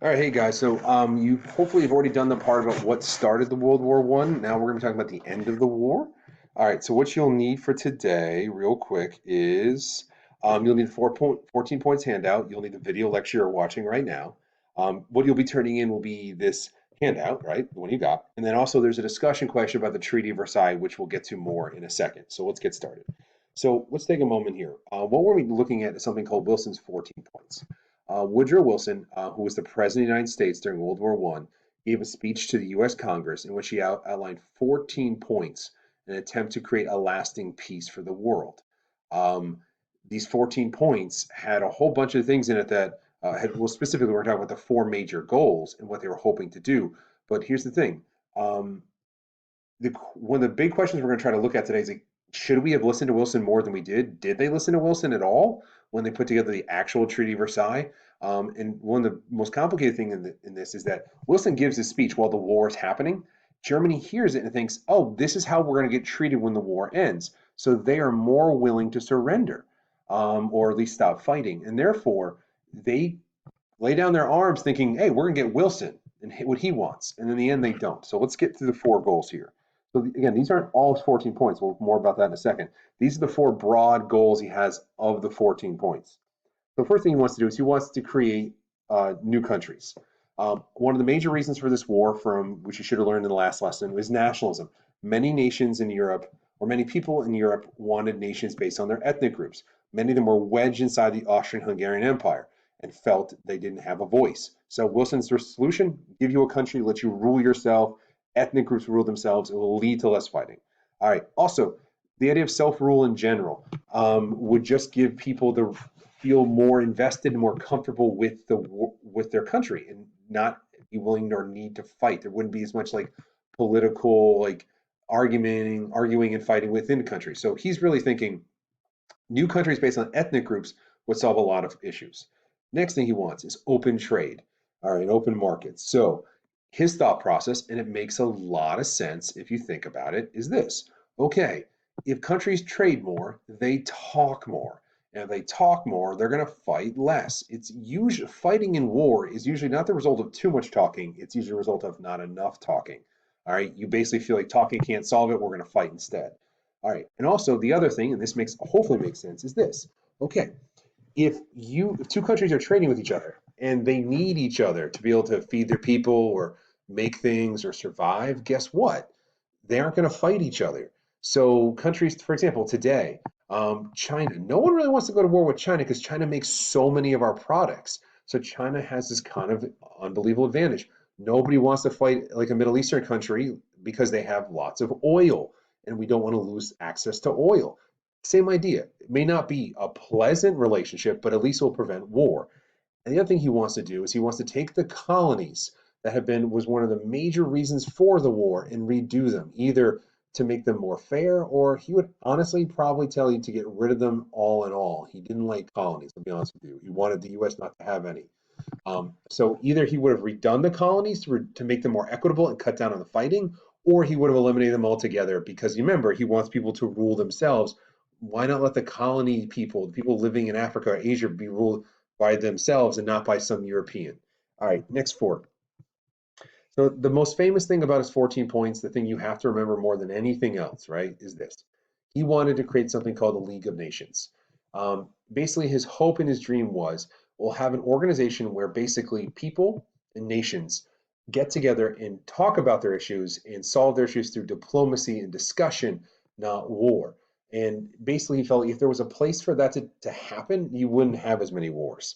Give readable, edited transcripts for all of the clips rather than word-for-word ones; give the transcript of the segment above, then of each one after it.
All right, hey guys. So you hopefully have already done the part about what started the World War One. Now we're going to be talking about the end of the war. All right. So what you'll need for today, real quick, is you'll need 14 points handout. You'll need the video lecture you're watching right now. What you'll be turning in will be this handout, right? The one you got, and then also there's a discussion question about the Treaty of Versailles, which we'll get to more in a second. So let's get started. So let's take a moment here. What we're looking at is something called Wilson's 14 points. Woodrow Wilson, who was the President of the United States during World War One, gave a speech to the U.S. Congress in which he outlined 14 points in an attempt to create a lasting peace for the world. Um, these 14 points had a whole bunch of things in it that well, specifically, we're talking about the four major goals and what they were hoping to do. But here's the thing. Um, one of the big questions we're going to try to look at today is like, should we have listened to Wilson more than we did? Did they listen to Wilson at all when they put together the actual Treaty of Versailles? And one of the most complicated things in this is that Wilson gives his speech while the war is happening. Germany hears it and thinks, oh, this is how we're going to get treated when the war ends. So they are more willing to surrender, or at least stop fighting. And therefore, they lay down their arms thinking, hey, we're going to get Wilson and hit what he wants. And in the end, they don't. So let's get through the four goals here. So again, these aren't all 14 points. We'll more about that in a second. These are the four broad goals he has of the 14 points. The first thing he wants to do is he wants to create new countries. One of the major reasons for this war, from which you should have learned in the last lesson, was nationalism. Many nations in Europe, or many people in Europe, wanted nations based on their ethnic groups. Many of them were wedged inside the Austrian-Hungarian Empire and felt they didn't have a voice. So Wilson's solution: give you a country, let you rule yourself. Ethnic groups rule themselves. It will lead to less fighting. All right. Also, the idea of self-rule in general would just give people the feel more invested and more comfortable with their country and not be willing or need to fight. There wouldn't be as much like political like arguing and fighting within the country. So he's really thinking new countries based on ethnic groups would solve a lot of issues. Next thing he wants is open trade, all right, open markets. So his thought process, and it makes a lot of sense if you think about it, is this. Okay, if countries trade more, they talk more. And if they talk more, they're going to fight less. It's usually fighting in war is usually not the result of too much talking. It's usually a result of not enough talking. All right, you basically feel like talking can't solve it. We're going to fight instead. All right, and also the other thing, and this makes hopefully makes sense, is this. Okay, if two countries are trading with each other and they need each other to be able to feed their people or make things or survive, guess what? They aren't going to fight each other. So countries, for example, today, China, no one really wants to go to war with China because China makes so many of our products. So China has this kind of unbelievable advantage. Nobody wants to fight like a Middle Eastern country because they have lots of oil and we don't want to lose access to oil. Same idea. It may not be a pleasant relationship, but at least it will prevent war. And the other thing he wants to do is he wants to take the colonies that have been was one of the major reasons for the war and redo them, either to make them more fair, or he would honestly probably tell you to get rid of them all in all. He didn't like colonies, to be honest with you. He wanted the U.S. not to have any. So either he would have redone the colonies to make them more equitable and cut down on the fighting, or he would have eliminated them altogether because you remember he wants people to rule themselves. Why not let the colony people, the people living in Africa or Asia, be ruled by themselves and not by some European? All right, next four. So the most famous thing about his 14 points, the thing you have to remember more than anything else, right, is this. He wanted to create something called the League of Nations. Basically, his hope and his dream was we'll have an organization where basically people and nations get together and talk about their issues and solve their issues through diplomacy and discussion, not war. And basically, he felt if there was a place for that to happen, you wouldn't have as many wars.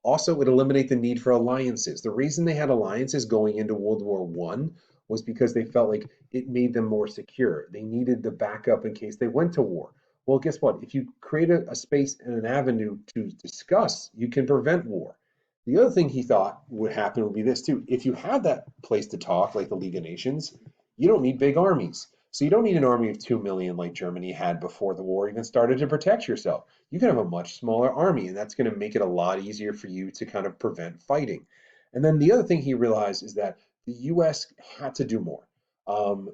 Also, it would eliminate the need for alliances. The reason they had alliances going into World War One was because they felt like it made them more secure. They needed the backup in case they went to war. Well, guess what? If you create a space and an avenue to discuss, you can prevent war. The other thing he thought would happen would be this too. If you have that place to talk, like the League of Nations, you don't need big armies. So you don't need an army of 2 million like Germany had before the war even started to protect yourself. You can have a much smaller army, and that's going to make it a lot easier for you to kind of prevent fighting. And then the other thing he realized is that the US had to do more. Um,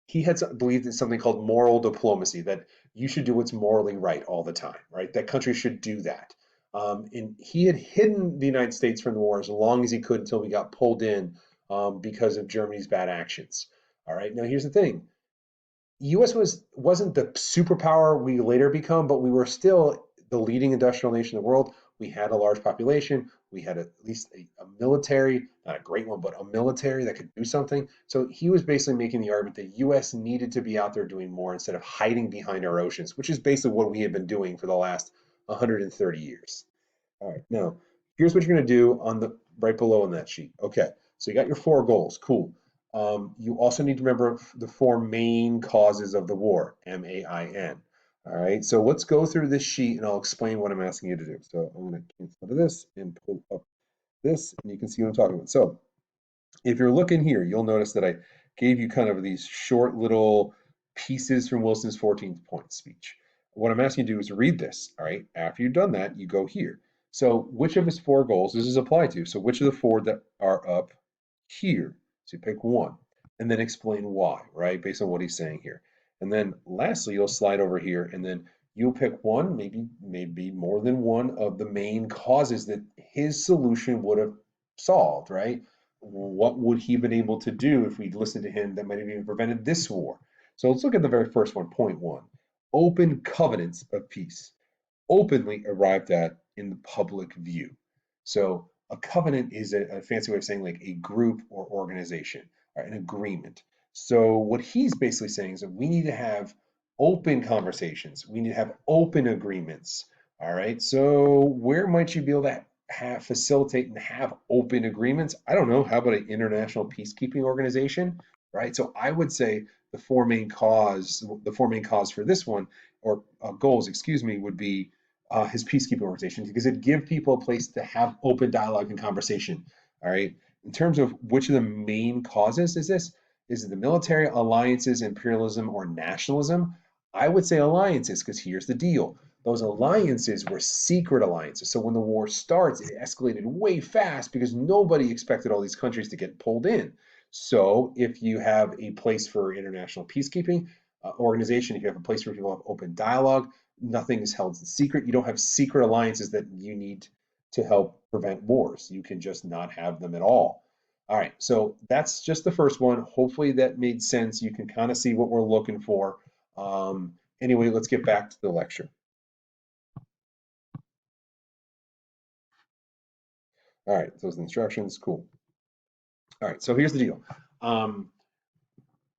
he had believed in something called moral diplomacy, that you should do what's morally right all the time, right? That countries should do that. And he had hidden the United States from the war as long as he could until we got pulled in because of Germany's bad actions. All right. Now here's the thing: U.S. wasn't the superpower we later become, but we were still the leading industrial nation in the world. We had a large population. We had at least a military, not a great one, but a military that could do something. So he was basically making the argument that U.S. needed to be out there doing more instead of hiding behind our oceans, which is basically what we have been doing for the last 130 years. All right, now here's what you're going to do on the right below on that sheet. Okay, so you got your four goals. Cool. You also need to remember the four main causes of the war, MAIN. All right, so let's go through this sheet and I'll explain what I'm asking you to do. So I'm going to cancel out of this and pull up this, and you can see what I'm talking about. So if you're looking here, you'll notice that I gave you kind of these short little pieces from Wilson's 14th point speech. What I'm asking you to do is read this, all right? After you've done that, you go here. So which of his four goals does this apply to? So which of the four that are up here? So you pick one and then explain why, right? Based on what he's saying here. And then lastly, you'll slide over here and then you'll pick one, maybe more than one of the main causes that his solution would have solved, right? What would he have been able to do if we'd listened to him that might have even prevented this war? So let's look at the very first one, point one. Open covenants of peace, openly arrived at in the public view. So a covenant is a fancy way of saying like a group or organization, or an agreement. So what he's basically saying is that we need to have open conversations. We need to have open agreements. All right. So where might you be able to facilitate and have open agreements? I don't know. How about an international peacekeeping organization? Right. So I would say the four main cause for this one, or goals, excuse me, would be his peacekeeping organization, because it give people a place to have open dialogue and conversation. All right. In terms of which of the main causes is this? Is it the military, alliances, imperialism, or nationalism? I would say alliances, because here's the deal. Those alliances were secret alliances. So when the war starts, it escalated way fast because nobody expected all these countries to get pulled in. So if you have a place for international peacekeeping organization, if you have a place where people have open dialogue, nothing is held secret. You don't have secret alliances that you need to help prevent wars. You can just not have them at all. All right, so that's just the first one. Hopefully that made sense. You can kind of see what we're looking for. Anyway, let's get back to the lecture. All right, those instructions, cool. All right, so here's the deal.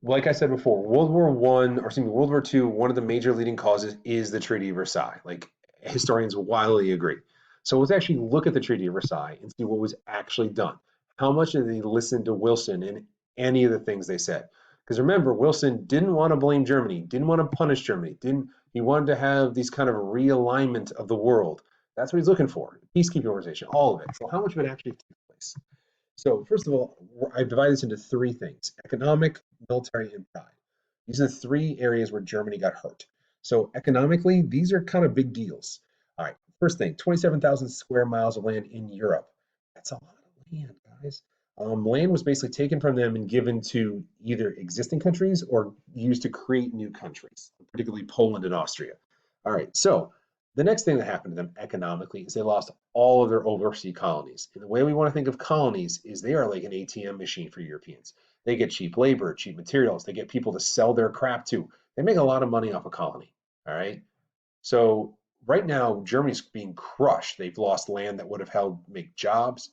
Like I said before, World War One, or excuse me, World War Two, one of the major leading causes is the Treaty of Versailles. Like historians widely agree. So let's actually look at the Treaty of Versailles and see what was actually done. How much did they listen to Wilson and any of the things they said? Because remember, Wilson didn't want to blame Germany, didn't want to punish Germany, didn't he wanted to have these kind of realignment of the world. That's what he's looking for. Peacekeeping organization, all of it. So how much of it actually took place? So first of all, I've divided this into three things: economic, military, and pride. These are the three areas where Germany got hurt. So economically, these are kind of big deals. All right, first thing, 27,000 square miles of land in Europe. That's a lot of land, guys. Land was basically taken from them and given to either existing countries or used to create new countries, particularly Poland and Austria. All right, so the next thing that happened to them economically is they lost all of their overseas colonies. And the way we want to think of colonies is they are like an ATM machine for Europeans. They get cheap labor, cheap materials, they get people to sell their crap to. They make a lot of money off a colony. All right. So right now, Germany's being crushed. They've lost land that would have helped make jobs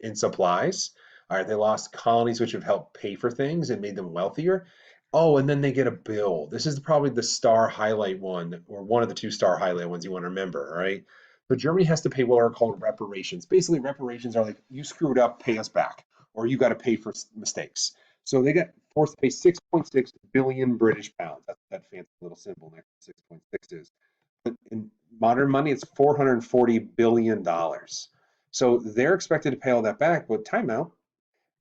and supplies. All right, they lost colonies which have helped pay for things and made them wealthier. Oh, and then they get a bill. This is probably the star highlight one, or one of the two star highlight ones you want to remember, all right? But Germany has to pay what are called reparations. Basically, reparations are like, you screwed up, pay us back, or you got to pay for mistakes. So they got forced to pay 6.6 billion British pounds. That's that fancy little symbol next to 6.6 is. But in modern money, it's $440 billion. So they're expected to pay all that back, but timeout.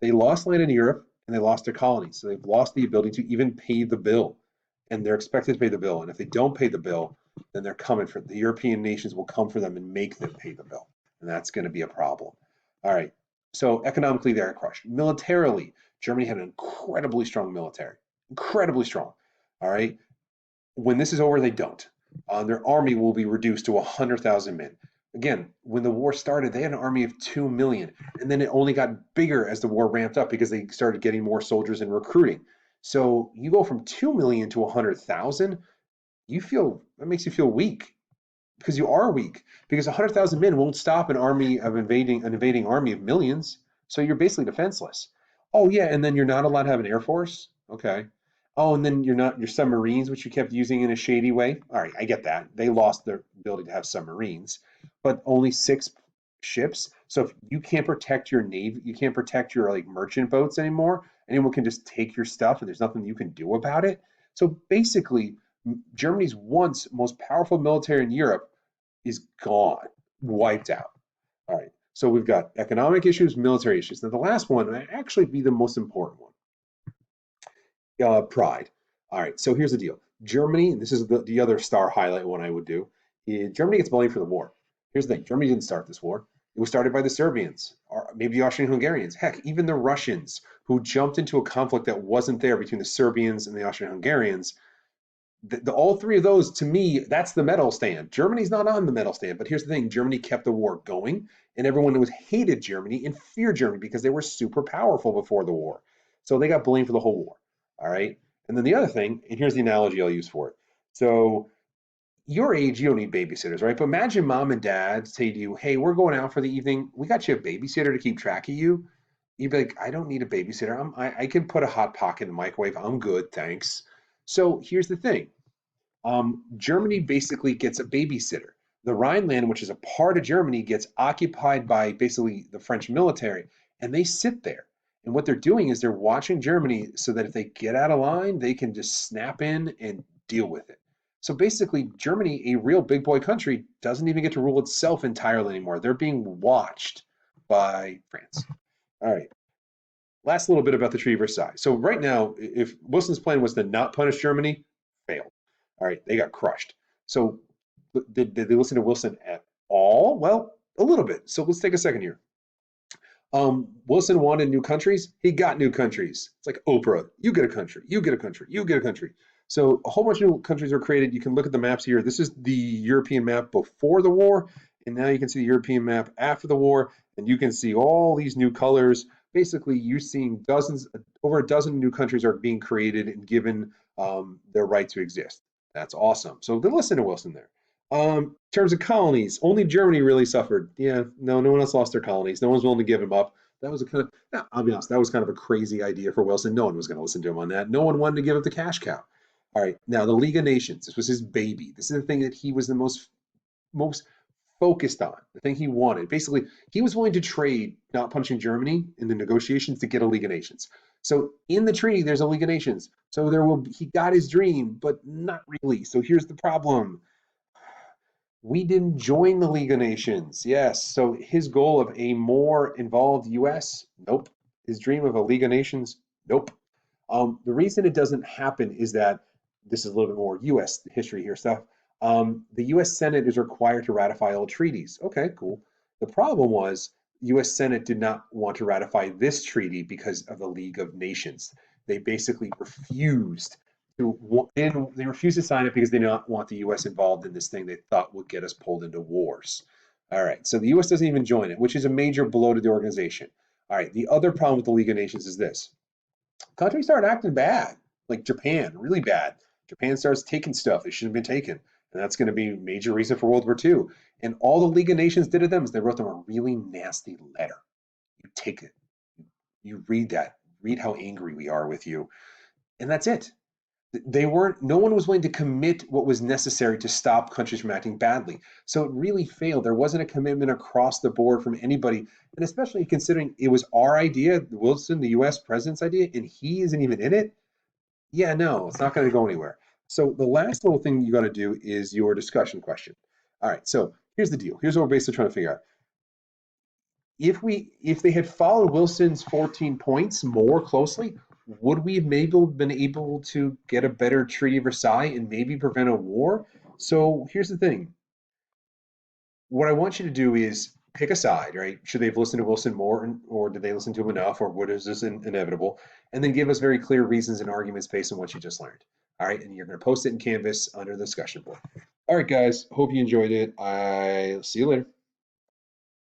They lost land in Europe and they lost their colonies. So they've lost the ability to even pay the bill. And they're expected to pay the bill. And if they don't pay the bill, then they're coming for the European nations will come for them and make them pay the bill. And that's going to be a problem. All right. So economically, they're crushed. Militarily, Germany had an incredibly strong military, incredibly strong. All right. When this is over, they don't. Their army will be reduced to 100,000 men. Again, when the war started, they had an army of 2 million, and then it only got bigger as the war ramped up because they started getting more soldiers and recruiting. So you go from 2 million to 100,000, you feel that makes you feel weak because you are weak because 100,000 men won't stop an invading army of millions. So you're basically defenseless. Oh yeah, and then you're not allowed to have an air force. Okay. Oh, and then you're not your submarines, which you kept using in a shady way. All right, I get that. They lost their ability to have submarines, but only six ships. So if you can't protect your navy, you can't protect your like merchant boats anymore. Anyone can just take your stuff, and there's nothing you can do about it. So basically, Germany's once most powerful military in Europe is gone, wiped out. All right. So we've got economic issues, military issues. Now the last one might actually be the most important one. Pride. All right. So here's the deal. Germany, and this is the other star highlight one I would do, is Germany gets blamed for the war. Here's the thing. Germany didn't start this war. It was started by the Serbians, or maybe the Austrian Hungarians. Heck, even the Russians, who jumped into a conflict that wasn't there between the Serbians and the Austrian Hungarians, all three of those, to me, that's the medal stand. Germany's not on the medal stand, but here's the thing: Germany kept the war going, and everyone was hated Germany and feared Germany because they were super powerful before the war. So they got blamed for the whole war. All right. And then the other thing, and here's the analogy I'll use for it. So your age, you don't need babysitters, right? But imagine mom and dad say to you, "Hey, we're going out for the evening. We got you a babysitter to keep track of you." You'd be like, "I don't need a babysitter. I can put a hot pocket in the microwave. I'm good, thanks." So here's the thing. Germany basically gets a babysitter. The Rhineland, which is a part of Germany, gets occupied by basically the French military, and they sit there. And what they're doing is they're watching Germany so that if they get out of line, they can just snap in and deal with it. So basically, Germany, a real big boy country, doesn't even get to rule itself entirely anymore. They're being watched by France. All right. Last little bit about the Treaty of Versailles. So right now, if Wilson's plan was to not punish Germany, failed. All right, they got crushed. So did they listen to Wilson at all? Well, a little bit. So let's take a second here. Wilson wanted new countries. He got new countries. It's like Oprah. You get a country. You get a country. You get a country. So a whole bunch of new countries were created. You can look at the maps here. This is the European map before the war, and now you can see the European map after the war, and you can see all these new colors. Basically, you're seeing over a dozen new countries are being created and given their right to exist. That's awesome. So good listen to Wilson there. In terms of colonies, only Germany really suffered. Yeah, no one else lost their colonies. No one's willing to give them up. That was a kind of, yeah, I'll be honest, that was kind of a crazy idea for Wilson. No one was going to listen to him on that. No one wanted to give up the cash cow. All right, now the League of Nations. This was his baby. This is the thing that he was the most focused on. The thing he wanted. Basically, he was willing to trade not punching Germany in the negotiations to get a League of Nations. So in the treaty, there's a League of Nations. So he got his dream, but not really. So here's the problem: we didn't join the League of Nations. Yes. So his goal of a more involved US, nope. His dream of a League of Nations, nope. The reason it doesn't happen is that this is a little bit more US history here stuff. The US Senate is required to ratify all treaties. Okay, cool. The problem was US Senate did not want to ratify this treaty because of the League of Nations. They basically refused and they refused to sign it because they did not want the U.S. involved in this thing they thought would get us pulled into wars. All right, so the U.S. doesn't even join it, which is a major blow to the organization. All right, the other problem with the League of Nations is this: countries start acting bad, like Japan, really bad. Japan starts taking stuff they shouldn't have been taken, and that's going to be a major reason for World War II. And all the League of Nations did to them is they wrote them a really nasty letter. You take it, you read that, read how angry we are with you, and that's it. No one was willing to commit what was necessary to stop countries from acting badly. So it really failed. There wasn't a commitment across the board from anybody, and especially considering it was our idea, Wilson, the US president's idea, and he isn't even in it. Yeah, no, it's not going to go anywhere. So the last little thing you got to do is your discussion question. All right, so here's the deal. Here's what we're basically trying to figure out. If they had followed Wilson's 14 points more closely, would we have maybe been able to get a better Treaty of Versailles and maybe prevent a war? So here's the thing. What I want you to do is pick a side, right? Should they have listened to Wilson more, or did they listen to him enough, or what is this inevitable? And then give us very clear reasons and arguments based on what you just learned. All right, and you're going to post it in Canvas under the discussion board. All right, guys. Hope you enjoyed it. I see you later.